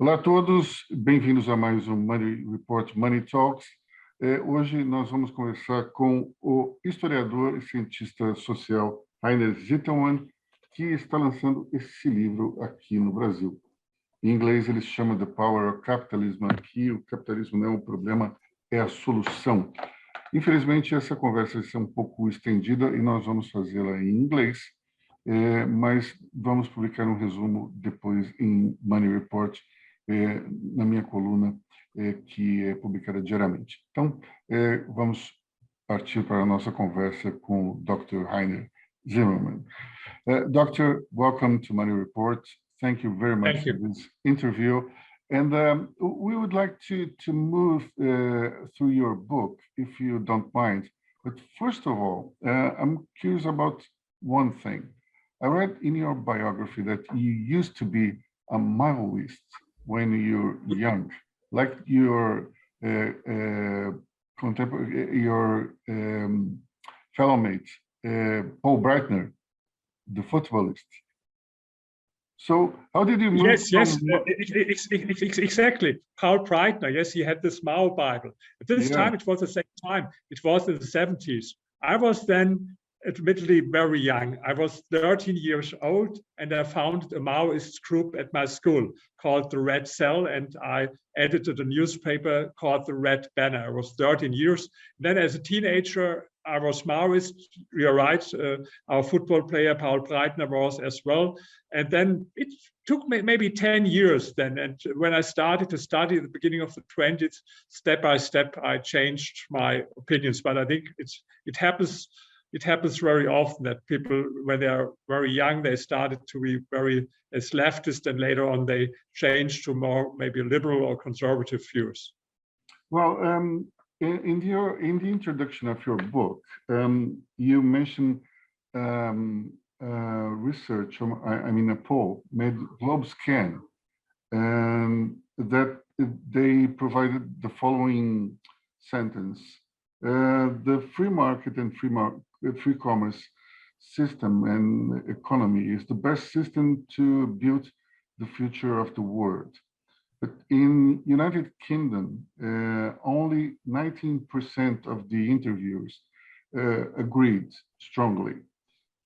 Olá a todos, bem-vindos a mais um Money Report Money Talks. Hoje nós vamos conversar com o historiador e cientista social Rainer Zitelmann, que está lançando esse livro aqui no Brasil. Em inglês ele se chama The Power of Capitalism. Aqui o capitalismo não é um problema, é a solução. Infelizmente essa conversa vai ser um pouco estendida e nós vamos fazê-la em inglês, mas vamos publicar um resumo depois em Money Report, na minha coluna, que é publicada diariamente. Então, vamos partir para a nossa conversa com o Dr. Rainer Zitelmann. Doctor, welcome to Money Report. Thank you very much for this interview. And we would like to move through your book, if you don't mind. But first of all, I'm curious about one thing. I read in your biography that you used to be a Maoist when you're young, like your fellow mate, Paul Breitner, the footballist. So how did you move? Yes, exactly. Paul Breitner, yes, he had this Mao Bible. At this time, it was the same time. It was in the 70s. I was then admittedly very young. I was 13 years old, and I founded a Maoist group at my school called the Red Cell, and I edited a newspaper called the Red Banner. I was 13 years. Then as a teenager, I was Maoist. You're right, our football player Paul Breitner was as well. And then it took maybe 10 years then. And when I started to study at the beginning of the 20s, step by step, I changed my opinions. But I think it happens very often that people, when they are very young, they started to be very as leftist, and later on they changed to more maybe liberal or conservative views. Well, in the introduction of your book, you mentioned research. A poll made GlobeScan, that they provided the following sentence: the free market and free commerce system and economy is the best system to build the future of the world. But in United Kingdom, only 19% of the interviewers agreed strongly.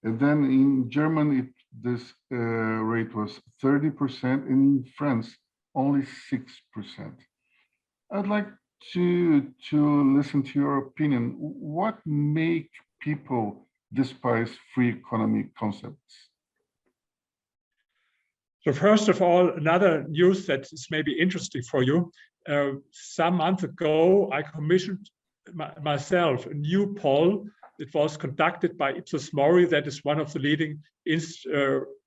And then in Germany, this rate was 30%, and in France, only 6%. I'd like to listen to your opinion. What make people despise free economy concepts? So first of all, another news that is maybe interesting for you. Some months ago, I commissioned myself a new poll. It was conducted by Ipsos Mori, that is one of the leading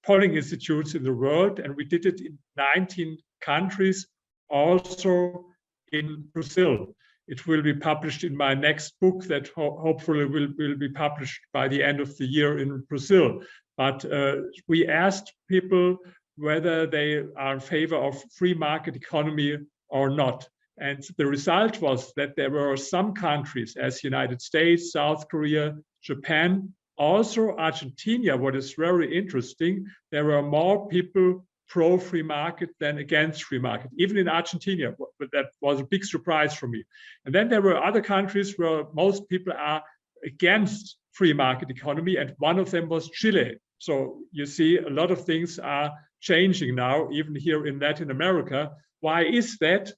polling institutes in the world, and we did it in 19 countries, also in Brazil. It will be published in my next book that hopefully will be published by the end of the year in Brazil. But we asked people whether they are in favor of free market economy or not. And the result was that there were some countries, as United States, South Korea, Japan, also Argentina. What is very interesting, there were more people pro-free market than against free market, even in Argentina. But that was a big surprise for me. And then there were other countries where most people are against free market economy, and one of them was Chile. So you see a lot of things are changing now, even here in Latin America. Why is that?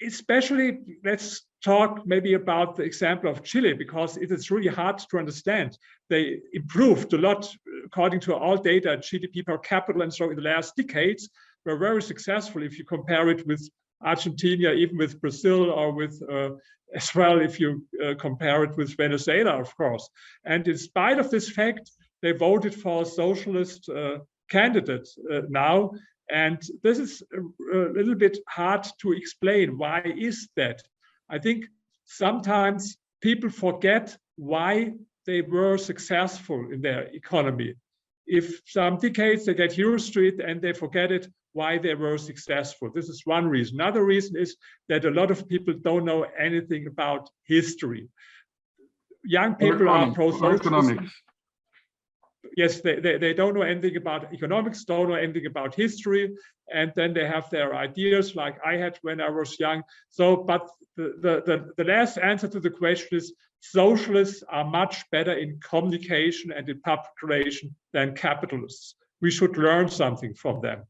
Especially, let's talk maybe about the example of Chile, because it is really hard to understand. They improved a lot according to all data, GDP per capita, and so in the last decades were very successful if you compare it with Argentina, even with Brazil, or with as well if you compare it with Venezuela, of course. And in spite of this fact, they voted for a socialist candidate now. And this is a little bit hard to explain. Why is that? I think sometimes people forget why they were successful in their economy. If some decades they get used to it and they forget it, why they were successful. This is one reason. Another reason is that a lot of people don't know anything about history. Young people are pro-socialist. yes, they don't know anything about economics, don't know anything about history, and then they have their ideas like I had when I was young. So, but the last answer to the question is socialists are much better in communication and in public relations than capitalists. We should learn something from them.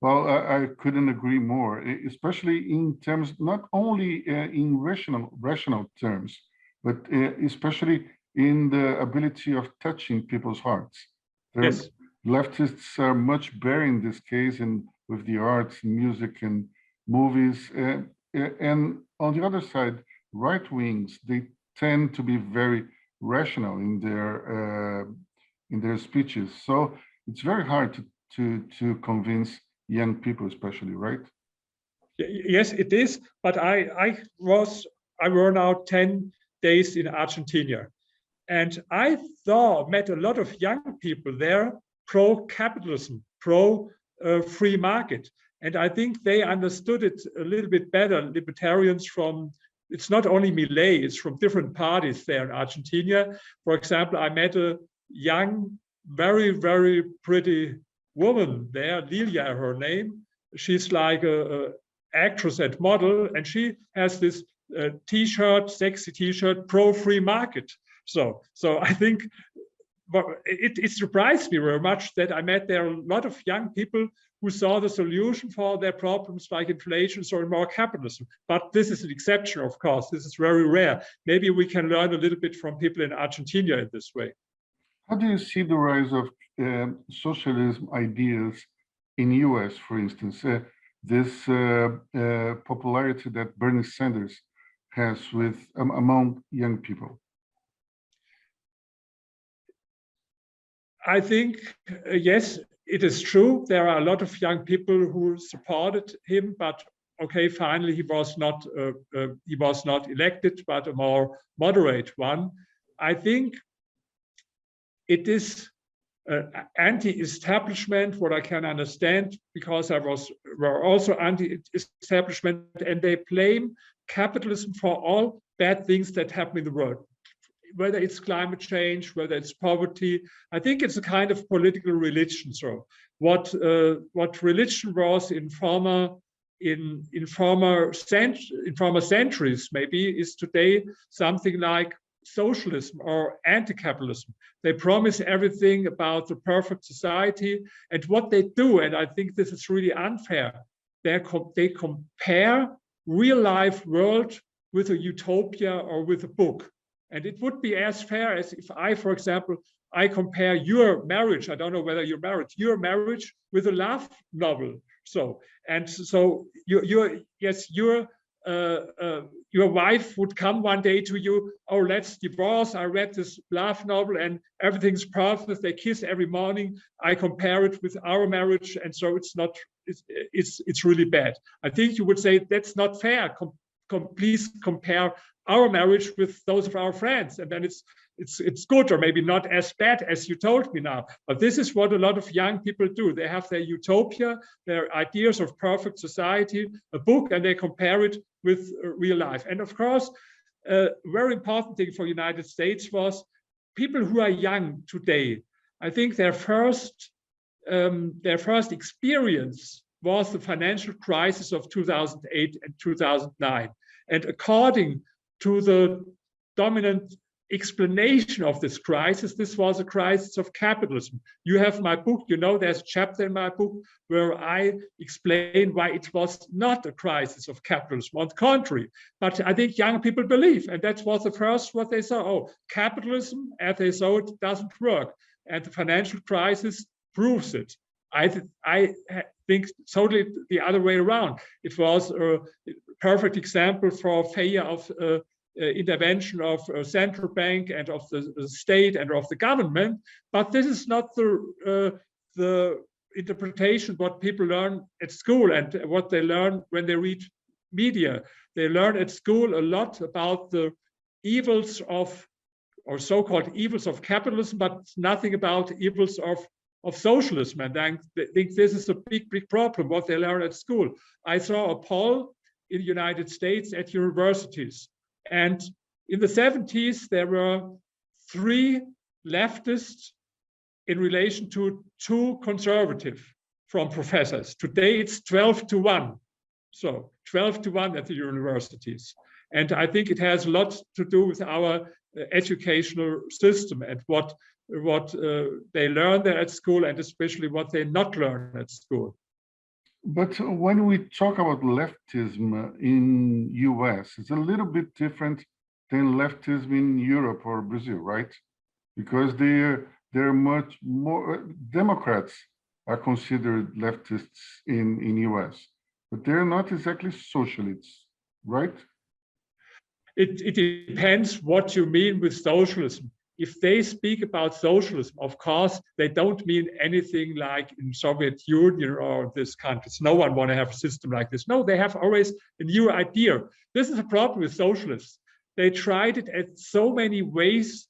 Well, I couldn't agree more, especially in terms, not only in rational terms, but especially in the ability of touching people's hearts. Yes. Leftists are much better in this case, and with the arts, music, and movies. And on the other side, right wings, they tend to be very rational in their speeches. So it's very hard to convince young people, especially, right? Yes, it is. But I were now 10 days in Argentina, and I met a lot of young people there, pro-capitalism, pro-free market. And I think they understood it a little bit better. Libertarians from, it's not only Milei, it's from different parties there in Argentina. For example, I met a young, very, very pretty woman there, Lilia, her name. She's like a actress and model, and she has this T-shirt, sexy T-shirt, pro-free market. So I think it surprised me very much that I met there a lot of young people who saw the solution for their problems like inflation or more capitalism. But this is an exception, of course. This is very rare. Maybe we can learn a little bit from people in Argentina in this way. How do you see the rise of socialism ideas in US, for instance? This popularity that Bernie Sanders has among young people? I think, yes, it is true. There are a lot of young people who supported him, but okay, finally he was not elected, but a more moderate one. I think it is anti-establishment, what I can understand, because were also anti-establishment, and they blame capitalism for all bad things that happen in the world, whether it's climate change, whether it's poverty. I think it's a kind of political religion. So what religion was in former centuries maybe is today something like socialism or anti-capitalism. They promise everything about the perfect society, and what they do, and I think this is really unfair, they compare real life world with a utopia or with a book. And it would be as fair as if I, for example, I compare your marriage, I don't know whether you're married, your marriage with a love novel. So your wife would come one day to you, oh, let's divorce. I read this love novel and everything's perfect. They kiss every morning. I compare it with our marriage, and so it's really bad. I think you would say that's not fair. Please compare our marriage with those of our friends, and then it's good, or maybe not as bad as you told me now. But this is what a lot of young people do. They have their utopia, their ideas of perfect society, a book, and they compare it with real life. And of course, a very important thing for the United States was people who are young today. I think their first experience was the financial crisis of 2008 and 2009. And according to the dominant explanation of this crisis, this was a crisis of capitalism. You have my book, you know, there's a chapter in my book where I explain why it was not a crisis of capitalism, on the contrary. But I think young people believe, and that was the first what they saw, oh, capitalism, as they saw it, doesn't work. And the financial crisis proves it. I think totally the other way around. It was a perfect example for failure of intervention of a central bank and of the state and of the government. But this is not the interpretation what people learn at school and what they learn when they read media. They learn at school a lot about the evils of, or so-called evils of capitalism, but nothing about evils of socialism. And I think this is a big problem, what they learn at school. I saw a poll in the United States at universities. And in the 70s, there were 3 leftists in relation to 2 conservative from professors. Today it's 12-1. So 12-1 at the universities. And I think it has a lot to do with our educational system and what they learn there at school, and especially what they not learn at school. But when we talk about leftism in US, it's a little bit different than leftism in Europe or Brazil, right? Because they're much more, Democrats are considered leftists in US, but they're not exactly socialists, right? It depends what you mean with socialism. If they speak about socialism, of course, they don't mean anything like in Soviet Union or this countries. No one want to have a system like this. No, they have always a new idea. This is a problem with socialists. They tried it at so many ways.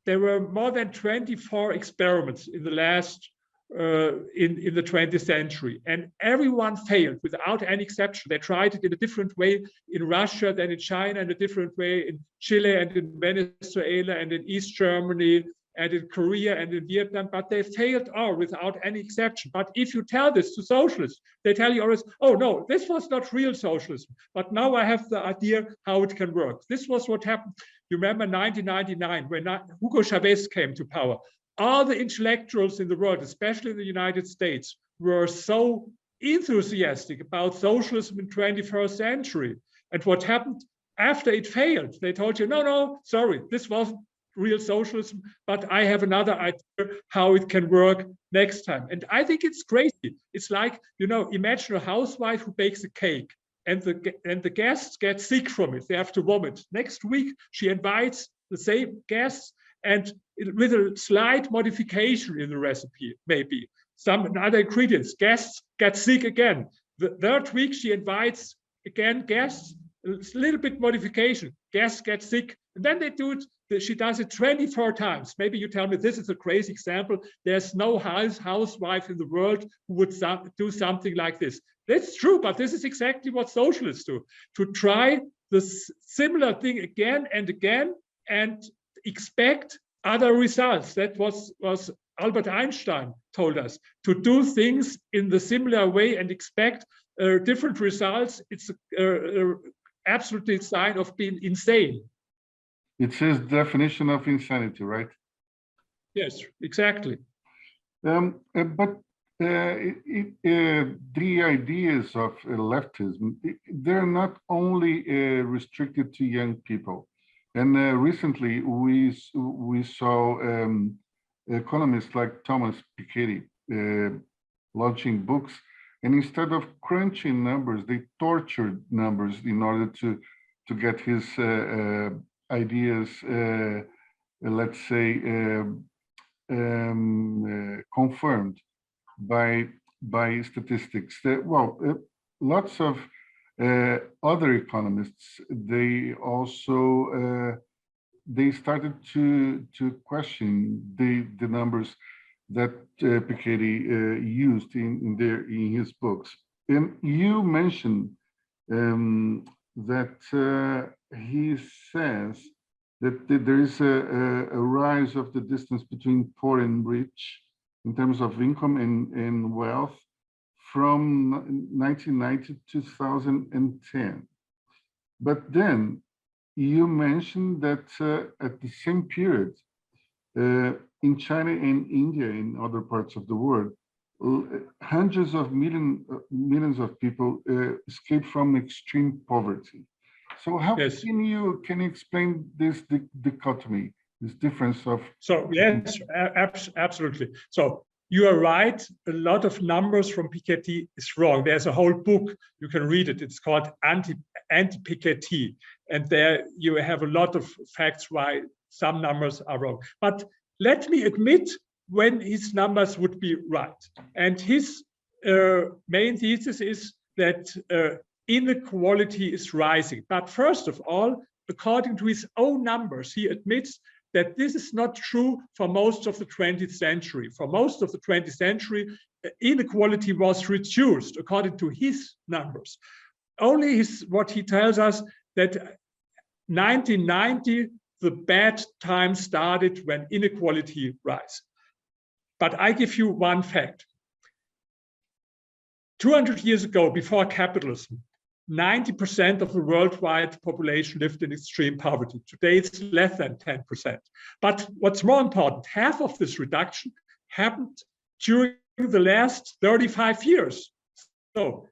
There were more than 24 experiments in the last in the 20th century, and everyone failed without any exception. They tried it in a different way in Russia than in China, in a different way in Chile and in Venezuela and in East Germany and in Korea and in Vietnam, but they failed all without any exception. But if you tell this to socialists, they tell you always, oh no, this was not real socialism, but now I have the idea how it can work. This was what happened. You remember 1999 when Hugo Chavez came to power. All the intellectuals in the world, especially in the United States, were so enthusiastic about socialism in the 21st century. And what happened after it failed? They told you, no, sorry, this wasn't real socialism, but I have another idea how it can work next time. And I think it's crazy. It's like, imagine a housewife who bakes a cake and the guests get sick from it. They have to vomit. Next week, she invites the same guests, and with a slight modification in the recipe, maybe some other ingredients, guests get sick again. The third week, she invites again guests, a little bit modification, guests get sick, and then they do it. She does it 24 times. Maybe you tell me this is a crazy example. There's no housewife in the world who would do something like this. That's true, but this is exactly what socialists do, to try the similar thing again and again and expect other results. That was Albert Einstein told us, to do things in the similar way and expect different results. It's absolutely a sign of being insane. It's his definition of insanity, right? Yes, exactly. But the ideas of leftism, they're not only restricted to young people. And recently, we saw economists like Thomas Piketty launching books, and instead of crunching numbers, they tortured numbers in order to get his ideas, let's say, confirmed by statistics. Lots of other economists, they also they started to question the numbers that Piketty used in his books. And you mentioned that he says that there is a rise of the distance between poor and rich in terms of income and wealth from 1990 to 2010. But then you mentioned that at the same period, in China and India, in other parts of the world, hundreds of millions of people escape from extreme poverty. So how can you explain this dichotomy, this difference of? So yes, absolutely. So you are right. A lot of numbers from Piketty is wrong. There's a whole book, you can read it. It's called Anti-Piketty. And there you have a lot of facts why some numbers are wrong. But let me admit when his numbers would be right. And his main thesis is that inequality is rising. But first of all, according to his own numbers, he admits that this is not true for most of the 20th century. For most of the 20th century, inequality was reduced according to his numbers. Only what he tells us that 1990, the bad time started when inequality rise. But I give you one fact. 200 years ago, before capitalism, 90% of the worldwide population lived in extreme poverty. Today, it's less than 10%. But what's more important, half of this reduction happened during the last 35 years. So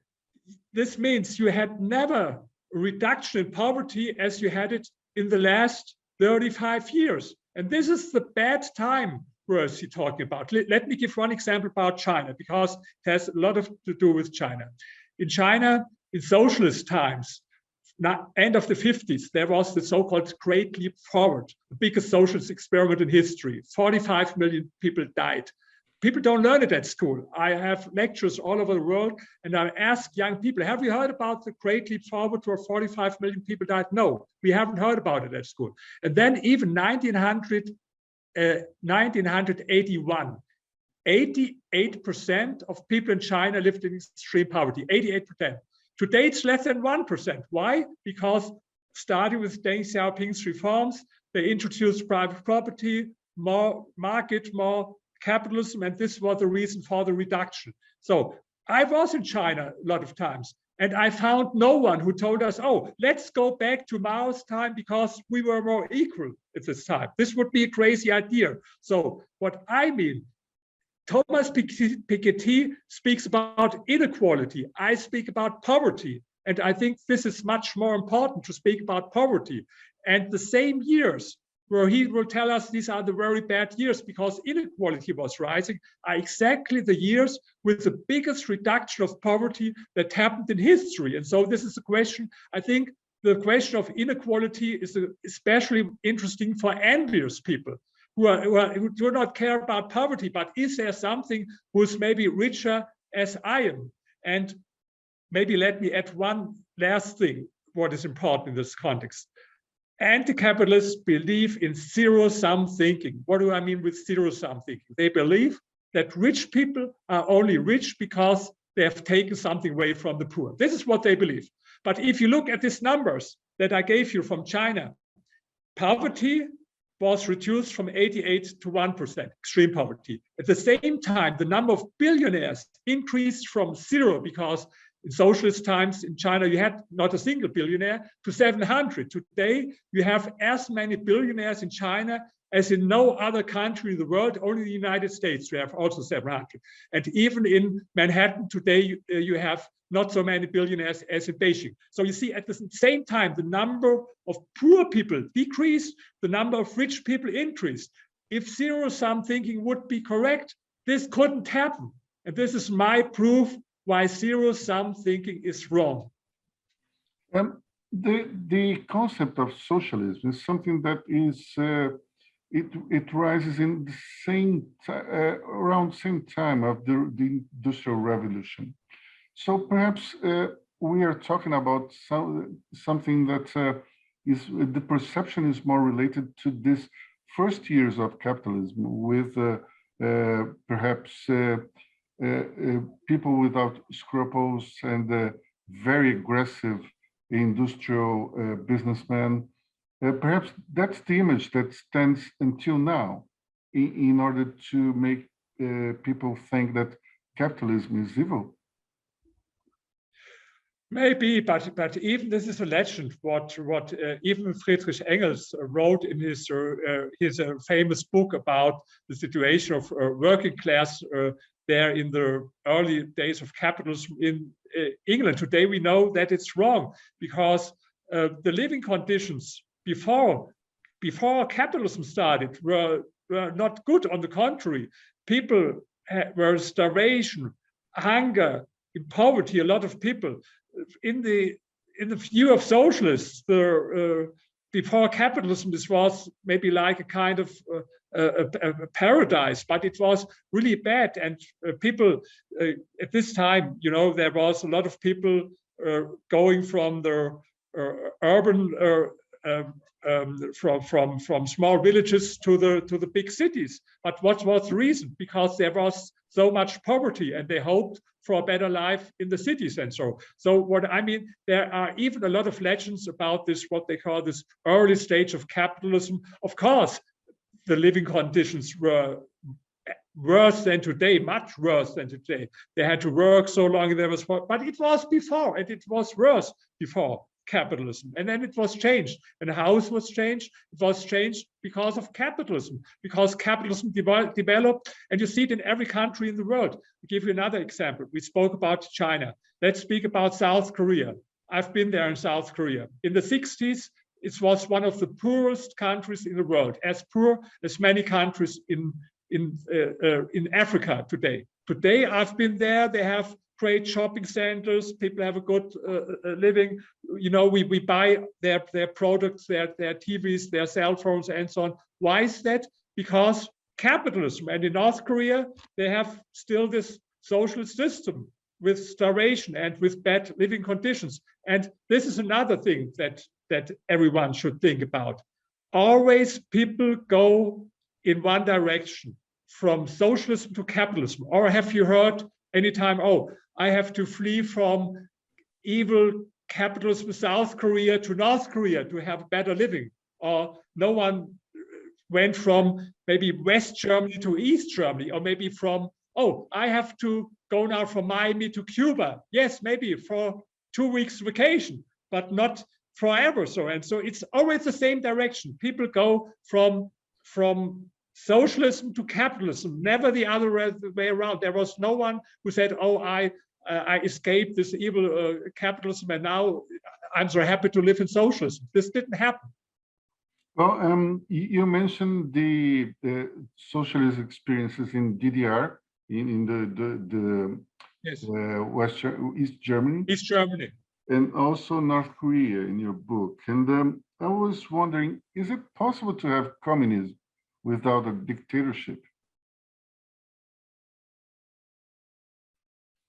this means you had never a reduction in poverty as you had it in the last 35 years. And this is the bad time we're talking about. Let me give one example about China, because it has a lot to do with China. In China, in socialist times, end of the 50s, there was the so-called Great Leap Forward, the biggest socialist experiment in history. 45 million people died. People don't learn it at school. I have lectures all over the world, and I ask young people, have you heard about the Great Leap Forward where 45 million people died? No, we haven't heard about it at school. And then even 1981, 88% of people in China lived in extreme poverty, 88%. Today, it's less than 1%. Why? Because starting with Deng Xiaoping's reforms, they introduced private property, more market, more capitalism, and this was the reason for the reduction. So I was in China a lot of times, and I found no one who told us, oh, let's go back to Mao's time because we were more equal at this time. This would be a crazy idea. So what I mean, Thomas Piketty speaks about inequality. I speak about poverty. And I think this is much more important to speak about poverty. And the same years where he will tell us these are the very bad years because inequality was rising are exactly the years with the biggest reduction of poverty that happened in history. And so this is a question, I think the question of inequality is especially interesting for envious people who do not care about poverty, but is there something who's maybe richer as I am? And maybe let me add one last thing, what is important in this context. Anti-capitalists believe in zero-sum thinking. What do I mean with zero-sum thinking? They believe that rich people are only rich because they have taken something away from the poor. This is what they believe. But if you look at these numbers that I gave you from China, poverty was reduced from 88 to 1%, extreme poverty. At the same time, the number of billionaires increased from 0, because in socialist times in China, you had not a single billionaire, to 700. Today, you have as many billionaires in China as in no other country in the world. Only the United States, we have also 700. And even in Manhattan today, you have not so many billionaires as in Beijing. So you see, at the same time, the number of poor people decreased, the number of rich people increased. If zero-sum thinking would be correct, this couldn't happen. And this is my proof why zero-sum thinking is wrong. The concept of socialism is something that is, it rises in the same around the same time of the Industrial Revolution. So perhaps we are talking about something that is, the perception is more related to this first years of capitalism with perhaps people without scruples and very aggressive industrial businessmen. Perhaps that's the image that stands until now in order to make people think that capitalism is evil. Maybe, but even this is a legend. What even Friedrich Engels wrote in his famous book about the situation of working class there in the early days of capitalism in England. Today we know that it's wrong, because the living conditions before capitalism started were not good. On the contrary, people were starvation, hunger, in poverty. A lot of people. In the view of socialists, before capitalism, this was maybe like a kind of a paradise, but it was really bad. And people at this time, you know, there was a lot of people going from the urban from small villages to the big cities. But what was the reason? Because there was so much poverty, and they hoped for a better life in the cities. And so what I mean, there are even a lot of legends about this, what they call this early stage of capitalism. Of course, the living conditions were worse than today, much worse than today. They had to work so long, but it was before, and it was worse before capitalism. And then it was changed. And how it was changed? It was changed because of capitalism, because capitalism developed, and you see it in every country in the world. I'll give you another example. We spoke about China. Let's speak about South Korea. I've been there in South Korea. In the 60s, it was one of the poorest countries in the world, as poor as many countries in Africa today. Today, I've been there. They have great shopping centers. People have a good living. You know, we buy their products, their TVs, their cell phones, and so on. Why is that? Because capitalism. And in North Korea, they have still this socialist system with starvation and with bad living conditions. And this is another thing that everyone should think about. Always people go in one direction, from socialism to capitalism. Or have you heard anytime, oh, I have to flee from evil capitalism South Korea to North Korea to have better living? Or no one went from maybe West Germany to East Germany, or maybe from, oh, I have to go now from Miami to Cuba. Yes, maybe for 2 weeks vacation, but not forever. So it's always the same direction. People go from socialism to capitalism, never the other way around. There was no one who said, oh, I escaped this evil capitalism, and now I'm so happy to live in socialism. This didn't happen. Well, you mentioned the socialist experiences in DDR, in the yes. East Germany. East Germany. And also North Korea in your book. And I was wondering, is it possible to have communism without a dictatorship?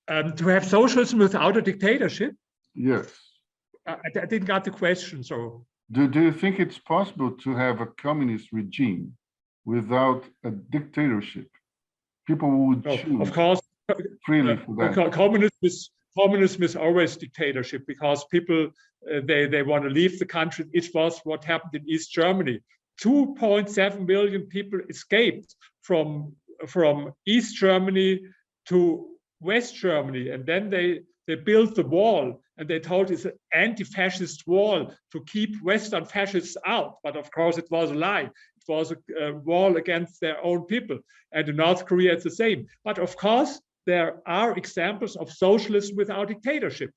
To have socialism without a dictatorship? Yes. I didn't get the question. So, do you think it's possible to have a communist regime without a dictatorship? People would choose, of course, freely for that. Communism is always dictatorship, because people they want to leave the country. It was what happened in East Germany. 2.7 million people escaped from East Germany to West Germany, and then they built the wall, and they told it's an anti-fascist wall to keep Western fascists out. But of course, it was a lie. It was a wall against their own people. And in North Korea, it's the same. But of course, there are examples of socialism without dictatorship.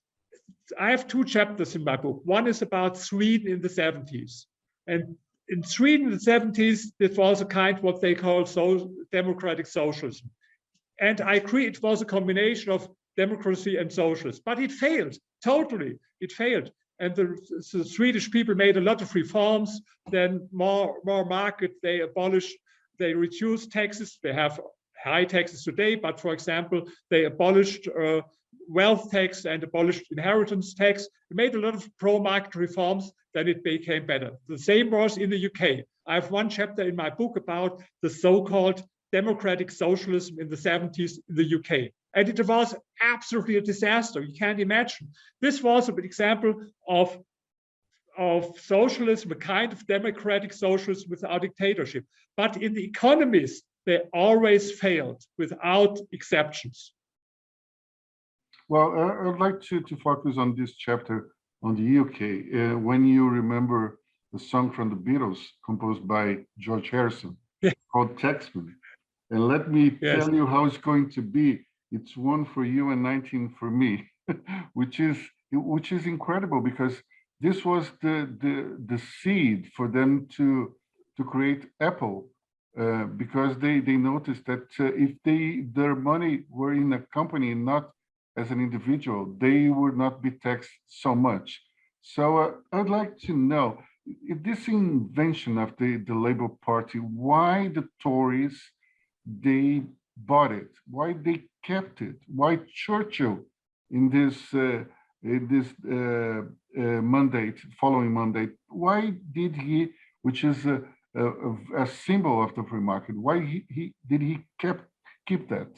I have 2 chapters in my book. One is about Sweden in the 70s. And in Sweden in the 70s, it was a kind of what they call democratic socialism. And I agree, it was a combination of democracy and socialism, but it failed, totally, it failed. And the Swedish people made a lot of reforms, then more market, they reduced taxes. They have high taxes today, but for example, they abolished wealth tax and abolished inheritance tax. They made a lot of pro-market reforms, then it became better. The same was in the UK. I have 1 chapter in my book about the so-called democratic socialism in the 70s in the UK. And it was absolutely a disaster. You can't imagine. This was an example of socialism, a kind of democratic socialism without dictatorship. But in the economies, they always failed without exceptions. Well, I'd like to focus on this chapter on the UK. When you remember the song from the Beatles composed by George Harrison, called Taxman. And let me tell you how it's going to be. It's 1 for you and 19 for me, which is incredible, because this was the seed for them to create Apple, because they noticed that if their money were in a company, not as an individual, they would not be taxed so much. So I'd like to know, this invention of the Labour Party, why the Tories, they bought it, why they kept it, why Churchill in this this mandate, following mandate? Why did he, which is a symbol of the free market, why did he keep that?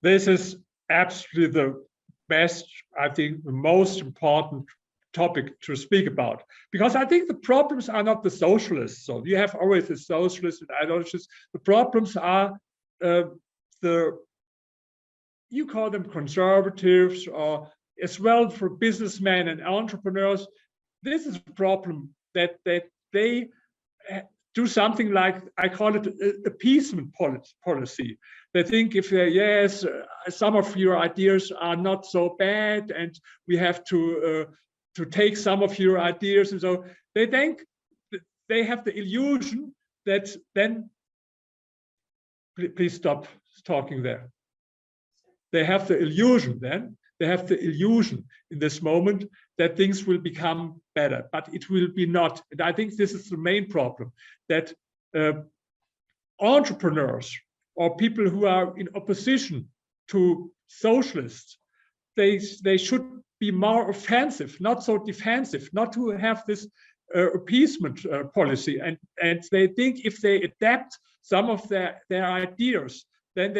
This is absolutely the best, I think, the most important topic to speak about, because I think the problems are not the socialists. So you have always the socialists and ideologists. The problems are you call them conservatives, or as well for businessmen and entrepreneurs. This is a problem that they do something like, I call it appeasement policy. They think if yes, some of your ideas are not so bad, and we have to take some of your ideas, and so they think they have the illusion that then. Please stop talking there. They have the illusion then. They have the illusion in this moment that things will become better, but it will be not. And I think this is the main problem, that entrepreneurs or people who are in opposition to socialists, they should be more offensive, not so defensive, not to have this appeasement policy. And they think if they adapt some of their ideas, then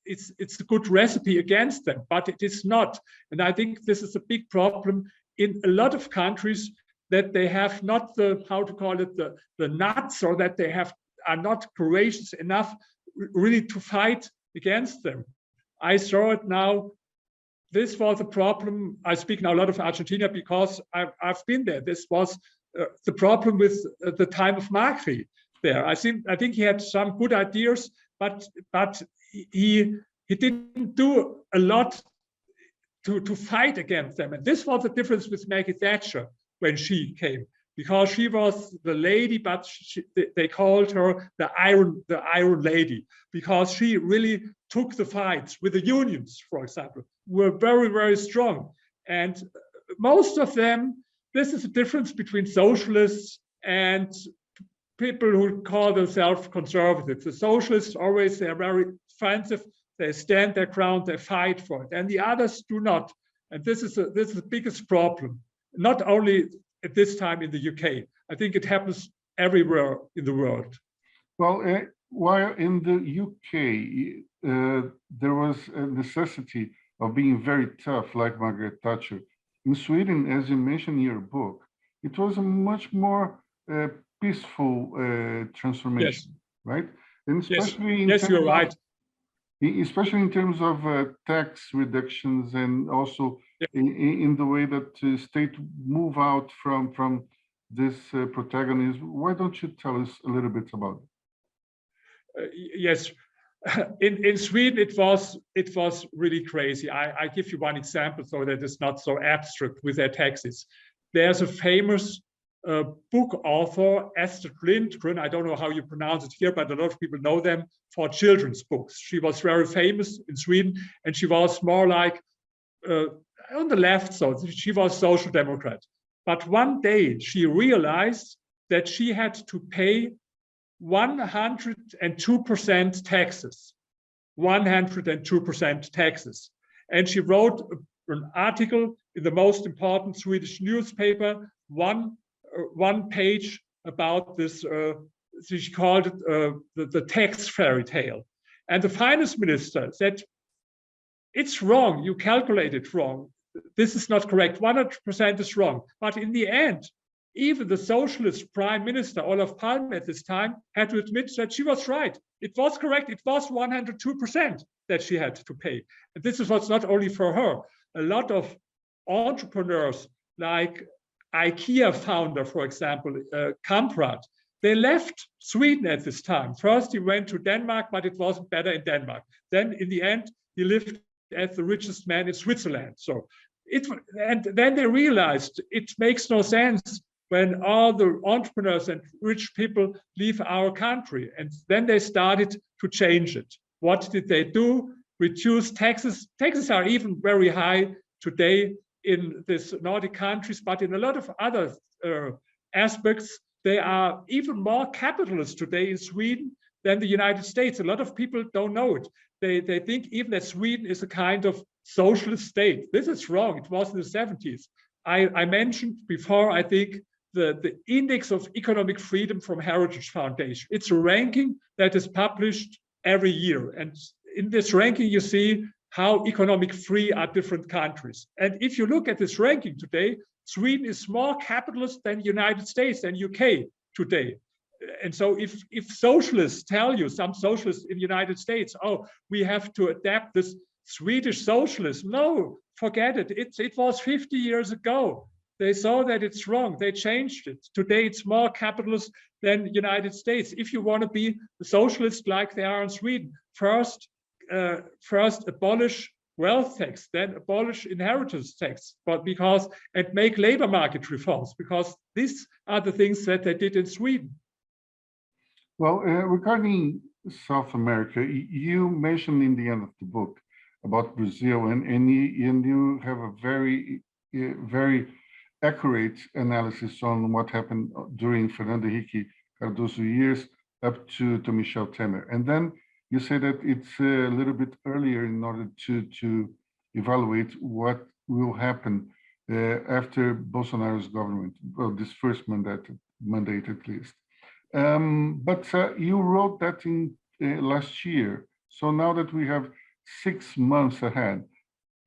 it's a good recipe against them, but it is not. And I think this is a big problem in a lot of countries, that they have not the, how to call it, the nuts, or that they are not courageous enough really to fight against them. I saw it now. This was a problem. I speak now a lot of Argentina because I've been there. This was the problem with the time of Macri there. I think he had some good ideas, but he didn't do a lot to fight against them. And this was the difference with Maggie Thatcher when she came, because she was the lady, but they called her the Iron Lady, because she really took the fights with the unions, for example, were very, very strong. And most of them, this is the difference between socialists and people who call themselves conservatives. The socialists always, they're very offensive, they stand their ground, they fight for it, and the others do not. And this is the biggest problem, not only at this time in the UK. I think it happens everywhere in the world. Well, while in the UK, there was a necessity of being very tough, like Margaret Thatcher. In Sweden, as you mentioned in your book, it was a much more peaceful transformation, yes. Right? And especially yes, you're right. Especially in terms of tax reductions, and also in the way that the state move out from this protagonism. Why don't you tell us a little bit about it? Yes, in Sweden it was really crazy. I give you one example so that it's not so abstract with their taxes. There's a famous book author, Astrid Lindgren. I don't know how you pronounce it here, but a lot of people know them for children's books. She was very famous in Sweden, and she was more like on the left, so she was social democrat. But one day she realized that she had to pay 102% taxes, 102% taxes. And she wrote an article in the most important Swedish newspaper, one page about this. She called it the tax fairy tale. And the finance minister said, it's wrong, you calculated wrong. This is not correct, 100% is wrong. But in the end, even the socialist prime minister, Olof Palme at this time, had to admit that she was right. It was correct, it was 102% that she had to pay. And this was not only for her. A lot of entrepreneurs, like IKEA founder, for example, Kamprad, they left Sweden at this time. First, he went to Denmark, but it wasn't better in Denmark. Then, in the end, he lived as the richest man in Switzerland. So, and then they realized it makes no sense when all the entrepreneurs and rich people leave our country. And then they started to change it. What did they do? Reduce taxes. Taxes are even very high today in these Nordic countries, but in a lot of other aspects, they are even more capitalist today in Sweden than the United States. A lot of people don't know it. They think even that Sweden is a kind of socialist state. This is wrong. It was in the 70s. I mentioned before, I think, the Index of Economic Freedom from Heritage Foundation. It's a ranking that is published every year. And in this ranking, you see how economic free are different countries. And if you look at this ranking today, Sweden is more capitalist than the United States and UK today. And so if socialists tell you, some socialists in the United States, oh, we have to adapt this Swedish socialism. No, forget it. It was 50 years ago. They saw that it's wrong. They changed it. Today, it's more capitalist than the United States. If you want to be a socialist like they are in Sweden, first abolish wealth tax, then abolish inheritance tax, and make labor market reforms, because these are the things that they did in Sweden. Well, regarding South America, you mentioned in the end of the book about Brazil, and you have a very accurate analysis on what happened during Fernando Henrique Cardoso years up to Michel Temer. And then you say that it's a little bit earlier in order to evaluate what will happen after Bolsonaro's government, well, this first mandate at least. But you wrote that in last year. So now that we have 6 months ahead,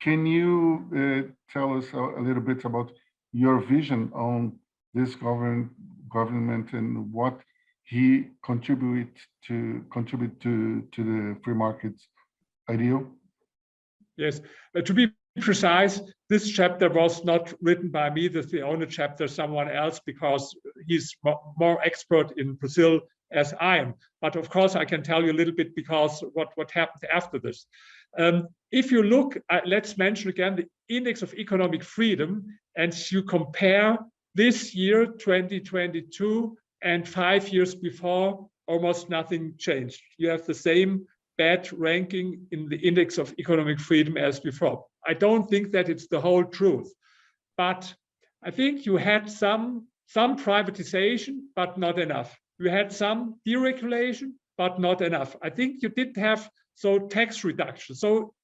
can you tell us a little bit about your vision on this government and what he contribute to the free markets ideal? Yes, to be precise, this chapter was not written by me. This is the only chapter someone else, because he's more expert in Brazil as I am. But of course, I can tell you a little bit because what happened after this. If you look, let's mention again the Index of Economic Freedom, and you compare this year, 2022, and 5 years before, almost nothing changed. You have the same bad ranking in the Index of Economic Freedom as before. I don't think that it's the whole truth, but I think you had some privatization, but not enough. You had some deregulation, but not enough. I think you did have tax reduction. So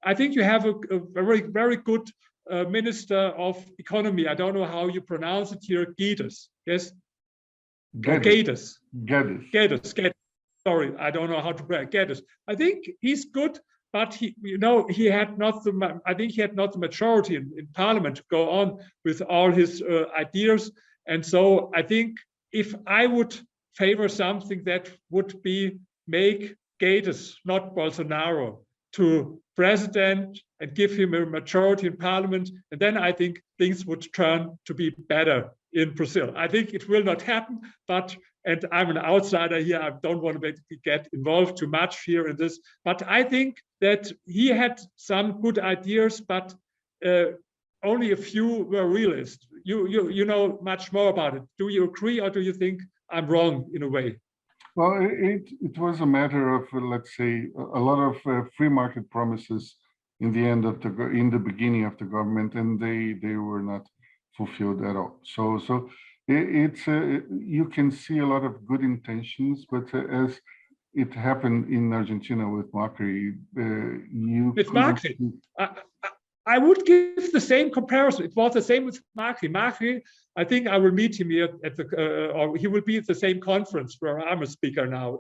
I think you have a very good Minister of Economy. I don't know how you pronounce it here, Guedes. Yes? Guedes. Sorry, I don't know how to pronounce Guedes. I think he's good, but he had not the majority in Parliament to go on with all his ideas. And so I think if I would favor something, that would be make Guedes, not Bolsonaro, to president and give him a majority in Parliament, and then I think things would turn to be better in Brazil. I think it will not happen, and I'm an outsider here. I don't want to get involved too much here in this, but I think that he had some good ideas, but only a few were realist. You know much more about it. Do you agree, or do you think I'm wrong in a way? Well, it was a matter of, let's say, a lot of free market promises in the beginning of the government, and they were not fulfilled at all. So it's you can see a lot of good intentions, but as it happened in Argentina with Macri, I would give the same comparison. It was the same with Macri. Macri, I think I will meet him here at or he will be at the same conference where I'm a speaker now.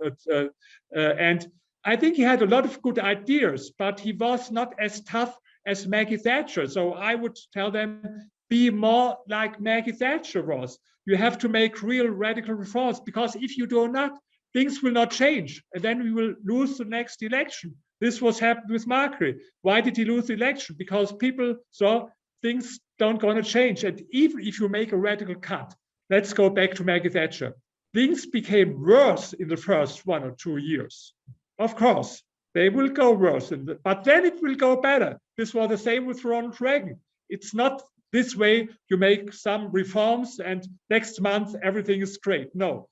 And I think he had a lot of good ideas, but he was not as tough as Maggie Thatcher. So I would tell them, be more like Maggie Thatcher was. You have to make real radical reforms, because if you do not, things will not change, and then we will lose the next election. This was happened with Macri. Why did he lose the election? Because people saw things don't going to change. And even if you make a radical cut, let's go back to Maggie Thatcher. Things became worse in the first 1 or 2 years. Of course, they will go worse, but then it will go better. This was the same with Ronald Reagan. It's not this way you make some reforms and next month everything is great. No,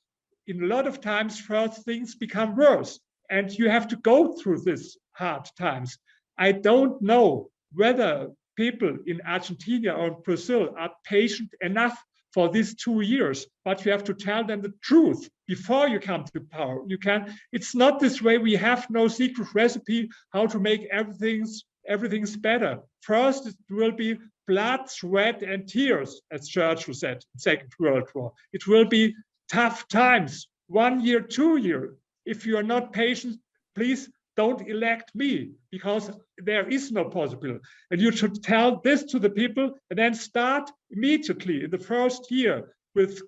in a lot of times first things become worse. And you have to go through this hard times. I don't know whether people in Argentina or Brazil are patient enough for these 2 years, but you have to tell them the truth before you come to power. It's not this way. We have no secret recipe how to make everything's better. First, it will be blood, sweat, and tears, as Churchill said in Second World War. It will be tough times, 1 year, 2 years. If you are not patient, please don't elect me, because there is no possibility. And you should tell this to the people and then start immediately in the first year with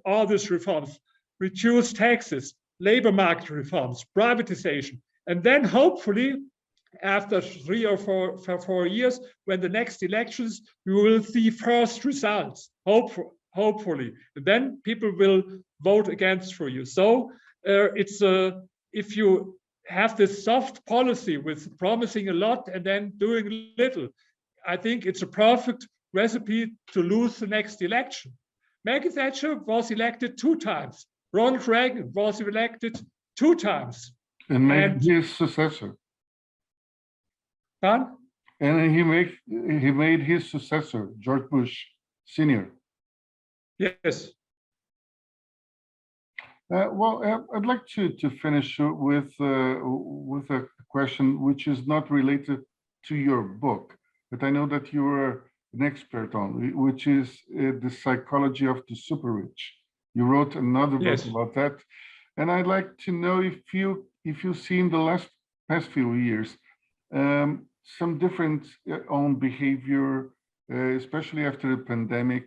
all these reforms, reduce taxes, labor market reforms, privatization. And then hopefully after 3 or 4 years, when the next elections, we will see first results, hopefully. And then people will vote against for you. So if you have this soft policy with promising a lot and then doing little, I think it's a perfect recipe to lose the next election. Maggie Thatcher was elected 2 times. Ronald Reagan was elected 2 times. And made his successor. Pardon? And he made his successor, George Bush Sr. Yes. Well, I'd like to finish with a question which is not related to your book, but I know that you're an expert on, which is the psychology of the super rich. You wrote another book about that, and I'd like to know if you've seen the past few years some difference on behavior, especially after the pandemic.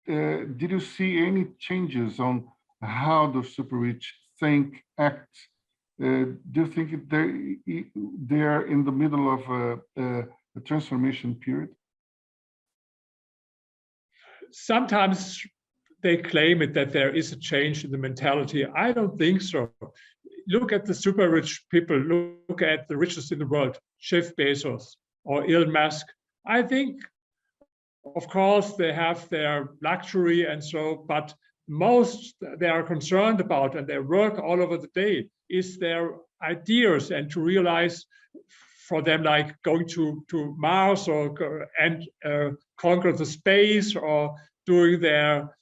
Did you see any changes on how the super rich think, act? Do you think they are in the middle of a transformation period? Sometimes they claim it that there is a change in the mentality. I don't think so. Look at the super rich people, look at the richest in the world, Jeff Bezos or Elon Musk. I think, of course, they have their luxury and so, but most they are concerned about and their work all over the day is their ideas, and to realize for them, like going to Mars or conquer the space, or doing their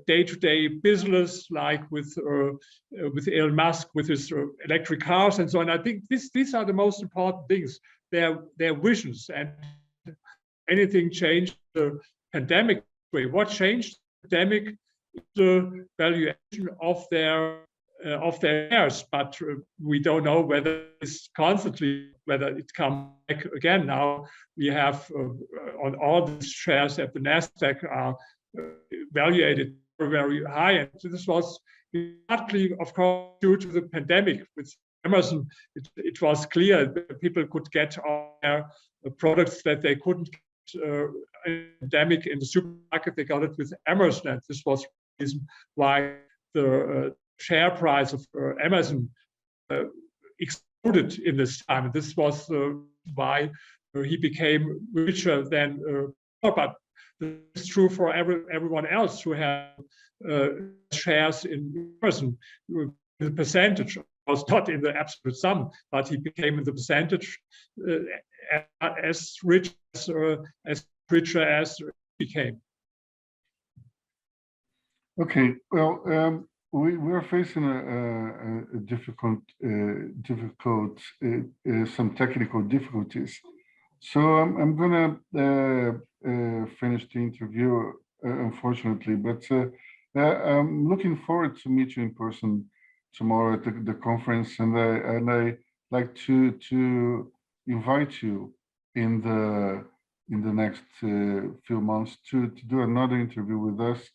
day-to-day business, like with Elon Musk with his electric cars and so on. I think these are the most important things. Their visions. And anything changed the pandemic way? What changed the pandemic? The valuation of their shares, but we don't know whether it's constantly, whether it comes back again. Now we have on all the shares at the Nesta are valuated very high, and this was partly, of course, due to the pandemic. With Amazon, it was clear that people could get all their products that they couldn't get pandemic in the supermarket. They got it with Amazon, and this was the reason why the share price of Amazon exploded in this time. And this was why he became richer than but it's true for everyone else who had shares in Amazon. The percentage was not in the absolute sum, but he became in the percentage as richer as he became. Okay, well, we are facing a difficult, some technical difficulties. So I'm gonna finish the interview, unfortunately, but I'm looking forward to meet you in person tomorrow at the conference, and I like to invite you in the next few months to do another interview with us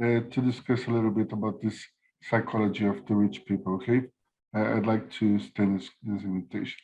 to discuss a little bit about this psychology of the rich people. Okay, I'd like to extend this invitation.